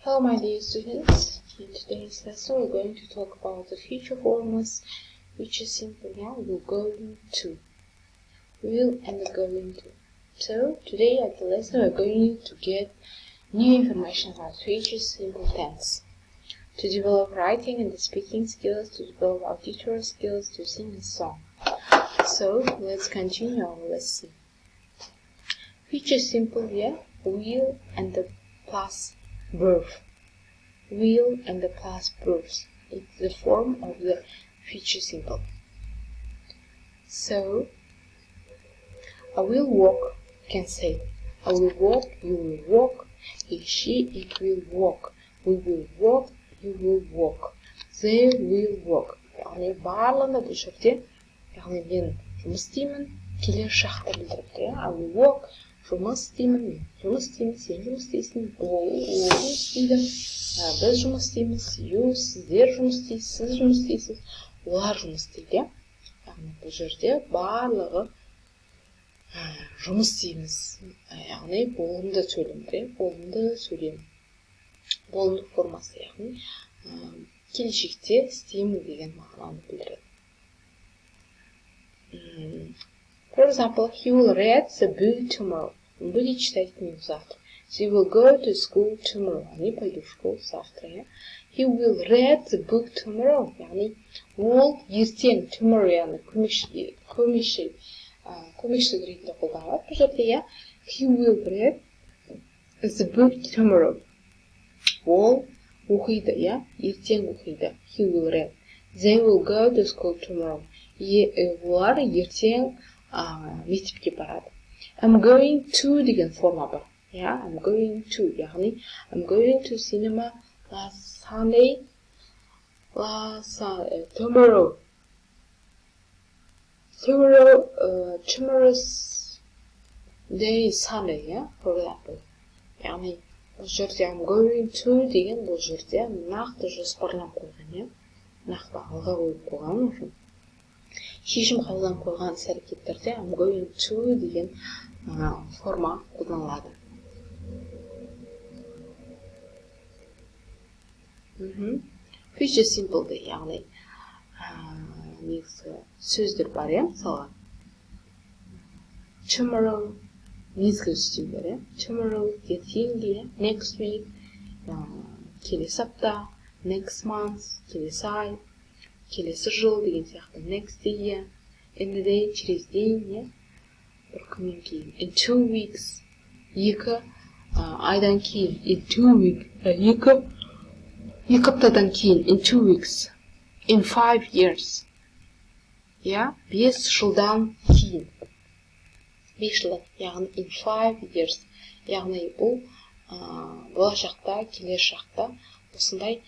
Hello my dear students, in today's lesson we're going to talk about the future forms, which is simple now, will, going to, will and going to. So today at the lesson we're going to get new information about future simple tense, to develop writing and speaking skills, to develop auditory skills, to sing a song. So let's continue our lesson. Future simple here, will and the plus verb. Will and the plus verbs. It's the form of the future simple. So, I will walk, can say. I will walk, you will walk. He, she, it will walk. We will walk, you will walk. They will walk. Яғни барлығында бұл жерде, яғни мен жұмыс істеймін, келер шақты білдіріп тұр. I will walk, жұмыс істеймін, мен жұмыс істеймін, сен жұмыс істейсің, ол жұмыс істейді, біз жұмыс істейміз, сіздер жұмыс істейсіз, сіз жұмыс істейсіз, олар жұмыс істейді. Яғни бұл жерде барлығы жұмыс істейміз. Яғни болымды сөйлем, болымды сөйлем. Болымдық формасы, яғни келешекте істеймін деген мағынаны білдіреді. For example, he will read the book tomorrow. Он будет читать книгу завтра. She will go to school tomorrow. Они пойдут в школу завтра. He will read the book tomorrow. яғни ол ертең tomorrow яғни көмекші ретінде қолданылады бұл жерде. He will read the book tomorrow. Ол оқиды, ертең оқиды. He will read. They will go to school tomorrow. Олар ертең мектепке барады. I'm going to деген форма бар. I'm going to, яғни I'm going to cinema last Sunday, tomorrow's day is Sunday, for example. яғни бұл жерде I'm going to деген бұл жерде нақты жоспарланып қойған, нақты алға қойып қойған үшін. Шешім қабылданып қойған іс-әрекеттерде I'm going to деген форма қолданылады. Future simple де, яғни негізгі сөздер бар, мысалға tomorrow мезгіл үстемдер, tomorrow ертең, next week келесі апта, next month келесі ай, келесі жыл деген сияқты, next day, in the day, через день, бір күннен кейін, in 2 weeks, екі айдан кейін, in 2 weeks, екі аптадан кейін, in 2 weeks, in 5 years, 5 жылдан кейін, 5 жылдан, яғни in 5 years, яғни бұл болашақта, келер шақта, осындай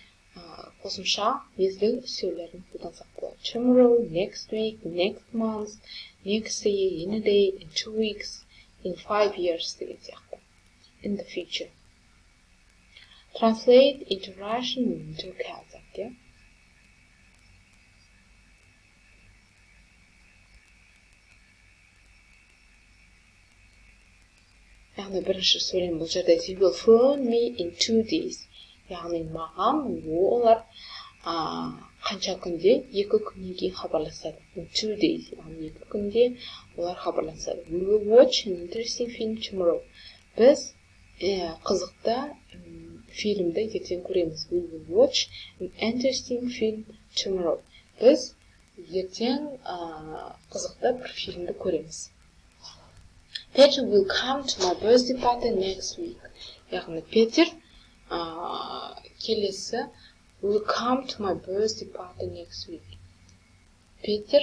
қосымша мезгіл сөйлерін қолдансақ болады. Tomorrow, next week, next month, next day, in a day, in 2 weeks, in 5 years деген сияқты. In the future. Translate into Russian into Kazakh. яғни бірінші сөйлем бұл жерде They will phone me in 2 days. яғни маған олар қанша күнде, 2 күннен кейін хабарласады. In 2 days, яғни 2 күнде олар хабарласады. We will watch an interesting film tomorrow. Біз қызықты фильмді ертең көреміз. We will watch an interesting film tomorrow. Біз ертең қызықты бір фильмді көреміз. Peter will come to my birthday party next week. яғни Петер келесі will come to my birthday party next week. Петер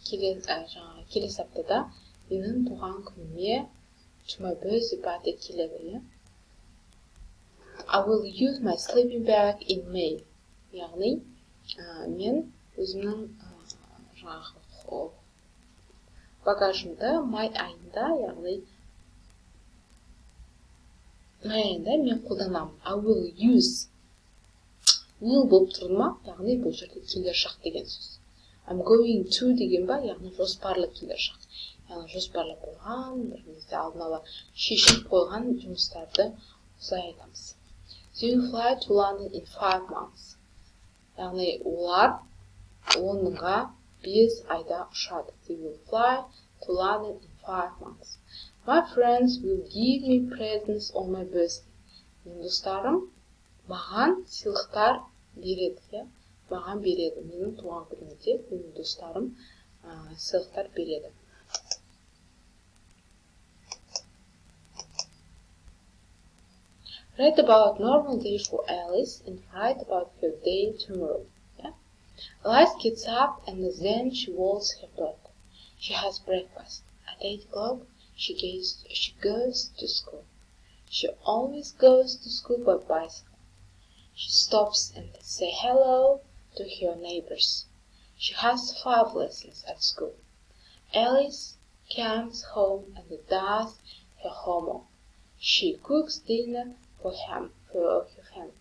келесі аптада менің туған күніме to my birthday party келеді. I will use my sleeping bag in May. яғни мен өзімнің багажымды май айында, яғни май айында мен қолданамын. I will use. Will болып тұрды ма? Яғни бұл жерде келер шақ деген сөз. I'm going to деген ба? Яғни жоспарлы келер шақ. Яғни жоспарлы болған, бір кезде алдын ала шешіп қойған жұмыстарды осылай айтамыз. They will fly to London in 5 months. яғни олар Лондонға 5 айда ұшады. They will fly to London in 5 months. My friends will give me presents on my birthday. Менің достарым маған сыйлықтар береді. Маған береді. Менің туған күнімде менің достарым сыйлықтар береді. Write about normal day for Alice and write about her day tomorrow. Alice gets up and then she walks her dog. She has breakfast. At 8 o'clock, she goes to school. She always goes to school by bicycle. She stops and says hello to her neighbors. She has 5 lessons at school. Alice comes home and does her homework. She cooks dinner for her family.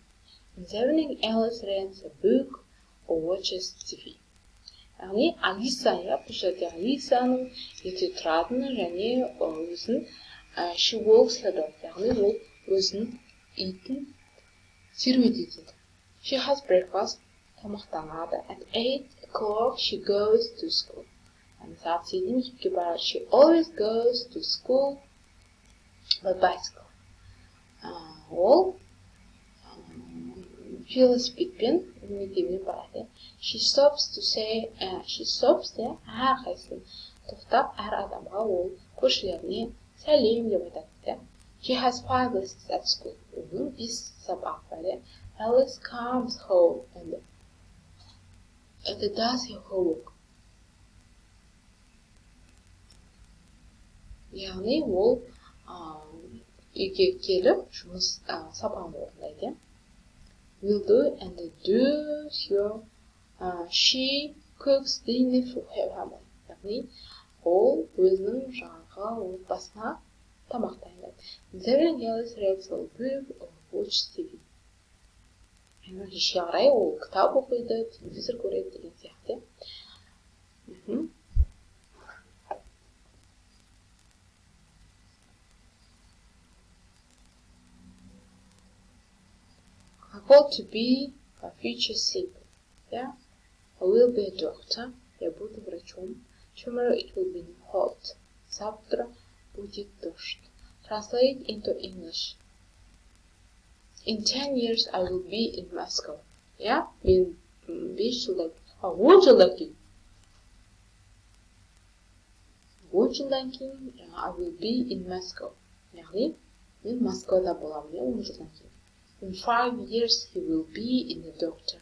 In the evening, Alice reads a book or watches TV. яғни Алиса, бұл жерде Алисаның ерте тұратыны және өзін she walks her dog, яғни ол өзінің итін серуендейді. She has breakfast, тамақтанады. At 8 o'clock she goes to school. Saat 7 mektabga boradi. She always goes to school by bicycle. Ол велосипедпен мектебіне барады. She stops there, әрқайсысын тоқтап, әр адамға ол көршілеріне сәлем деп айтады. She has 5 lessons at school. Оның 5 сабақ бар. Alice comes home and does her homework. яғни ол үйге келіп жұмыс сабағын орындайды. Will do and do her. She cooks dinner for her family. яғни ол өзінің жаңағы отбасына тамақ дайындайды. Then Alice reads a book or watches TV. кешке қарай ол кітап оқиды, телевизор көреді деген сияқты. I want to be a future sleeper. I will be a doctor. Я буду врачом. Tomorrow it will be hot. Завтра будет дождь. Translate into English. In 10 years I will be in Moscow. Мен 5 жылдан кейін. 10 жылдан кейін I will be in Moscow. яғни мен Москвада боламын 10 жылдан кейін. In 5 years he will be in the doctor.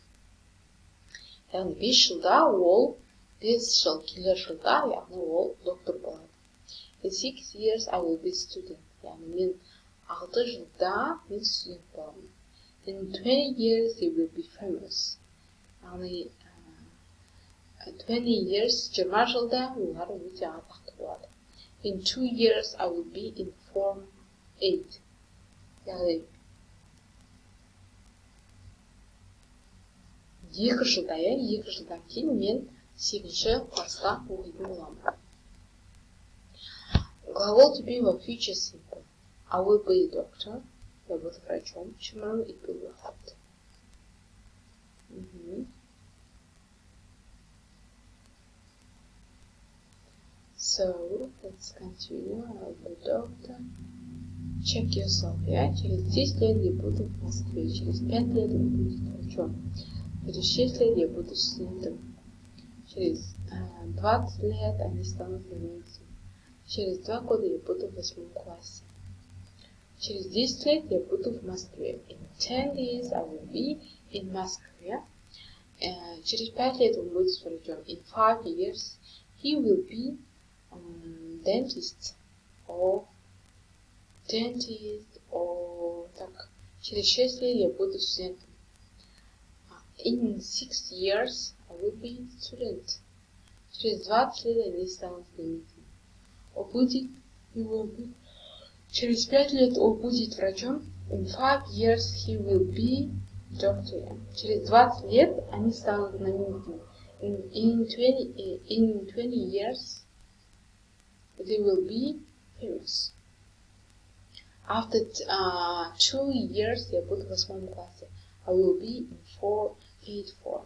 яғни 5 жылда ол 5 жыл келер жылда яғни ол доктор болады. In 6 years I will be student. яғни мен 6 жылда мен студент боламын. In 20 years he will be famous. яғни 20 years 20 жылда олар өте атақты болады. In 2 years I will be in Form 8. яғни 2 жылдан кейін мен 8-ші класста оқитын боламын. Глагол to be в future simple. I will be a doctor. Я буду врачом. Tomorrow it will be hot. So, let's continue. I will be a doctor. Check yourself. Через 10 лет я буду в Москве. Через 5 лет я буду врачом. Через 6 лет я буду студентом. Через 20 лет они станут знаменитыми. Через 2 года я буду в 8 классе. Через 10 лет я буду в Москве. In 10 years I will be in Moscow. Через 5 лет он будет врачом. In 5 years he will be dentist or так. Через 6 лет я буду студентом. In 6 years I will be student. Через 20 лет они станут знаменитыми. Через 5 лет он будет врачом. In 5 years he will be doctor. Через 20 лет они станут знаменитыми. In 20 years they will be famous. After 2 years, я буду в 8 классе. I will be in grade 4.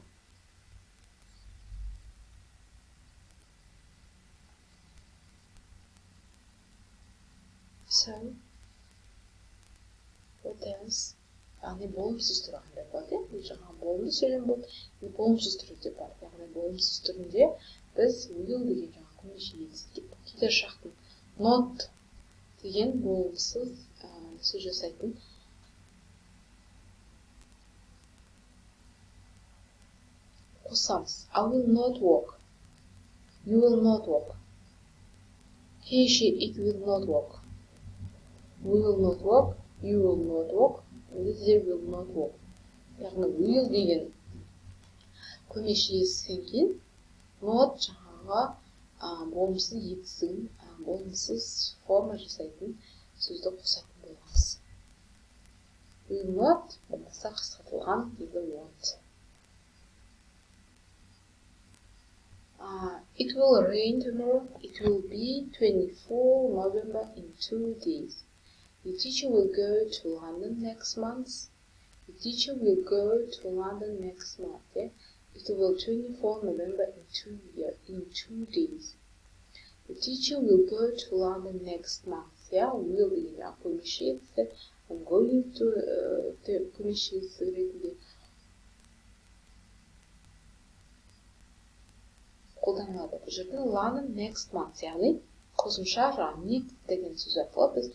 So, what else? яғни болымсыз түрінде болады, бұл жаңағы болымды сөйлем болды, болымсыз түрінде бар. Яғни болымсыз түрінде біз will деген жаңағы көмекші етістік, келер шақтың not деген болымсыз сөз жасайтын қосамыз. I will not walk. You will not walk. He, she, it will not walk. We will not walk. You will not walk. They will not walk. Яғни will деген көмекші етістіктен кейін not жаңағы болымсыз етістігін, болымсыз форма жасайтын сөзді қосатын боламыз. Will not болмаса қысқартылған дейді won't. It will rain tomorrow. It will be 24 November in 2 days. The teacher will go to London next month. The teacher will go to London next month. Yeah? It will 24 November in 2 days. The teacher will go to London next month. Yeah, will in көмекші I'm going to көмекші ретінде қолданылады. Бұл жерде London next month, яғни қосымша next деген сөз арқылы біз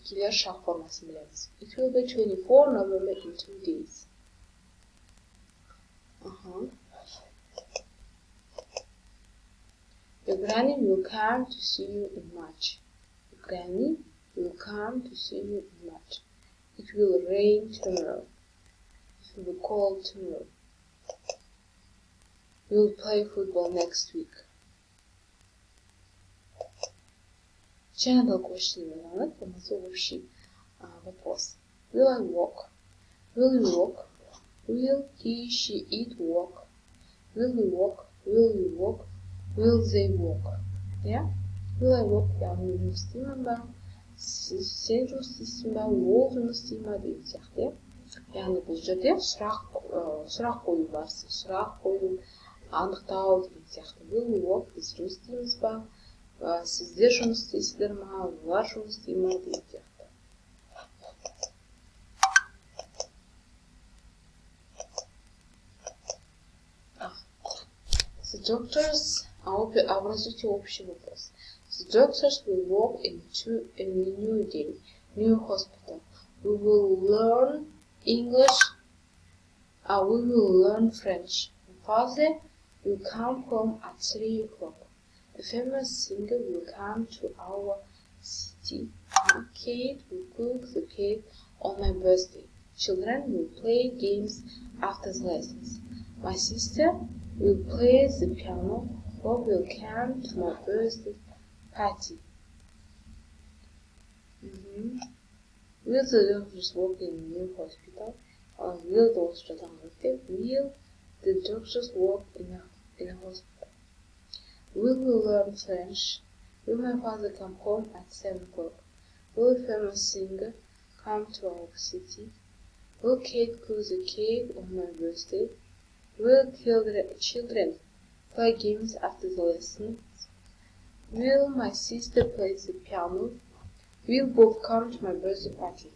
келер шақ формасын білеміз. It will be 24 November in 2 days. Your granny will come to see you in March. Your granny will come to see you in March. It will rain tomorrow. It will be cold tomorrow. We will play football next week. General question, общий вопрос. Will I walk? Will you walk? Will he, she, it walk? Will you walk? Will you walk? Will they walk? Yeah? Will I walk? яғни жұмыс істеймін ба? Сен жұмыс істейсің ба? Ол жұмыс істей ма? деген сияқты. Яғни бұл жерде сұрақ қою барысы, сұрақ қою, анықтау деген сияқты. Will you walk? Біз жұмыс істейміз ба? Сіздер жұмыс істейсіздер ма? Олар жұмыс істей ма? деген сияқты. The doctors, образуйте общий вопрос. The doctors will walk into a new hospital. We will learn English. We will learn French. My father will come home at 3 o'clock. A famous singer will come to our city. Kate will cook the cake on my birthday. Children will play games after the lessons. My sister will play the piano. Bob will come to my birthday party. Will the doctors work in a new hospital? Will the doctors work in a hospital? Will we learn French? Will my father come home at 7 o'clock? Will a famous singer come to our city? Will Kate cook the cake on my birthday? Will children play games after the lessons? Will my sister play the piano? Will Bob come to my birthday party?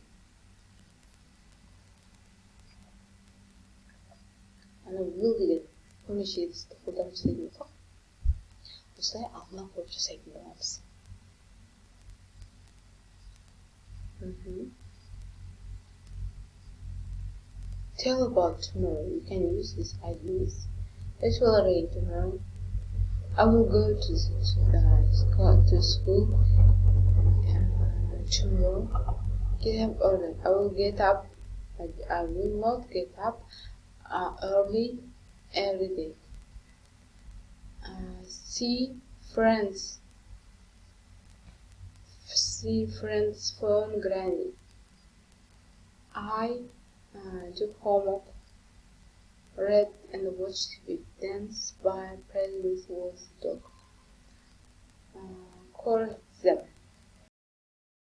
Will деген көмекші етістікті қолданып сөйлейтін жоқ. Осылай алдына қойып жасайтын боламыз. Tell about tomorrow. You can use these ideas. It will rain tomorrow. I will go to school tomorrow. Get up early. I will get up. I will not get up early every day. See friends phone granny. I do homework, read and watch TV, dance by President was dog. Correct them.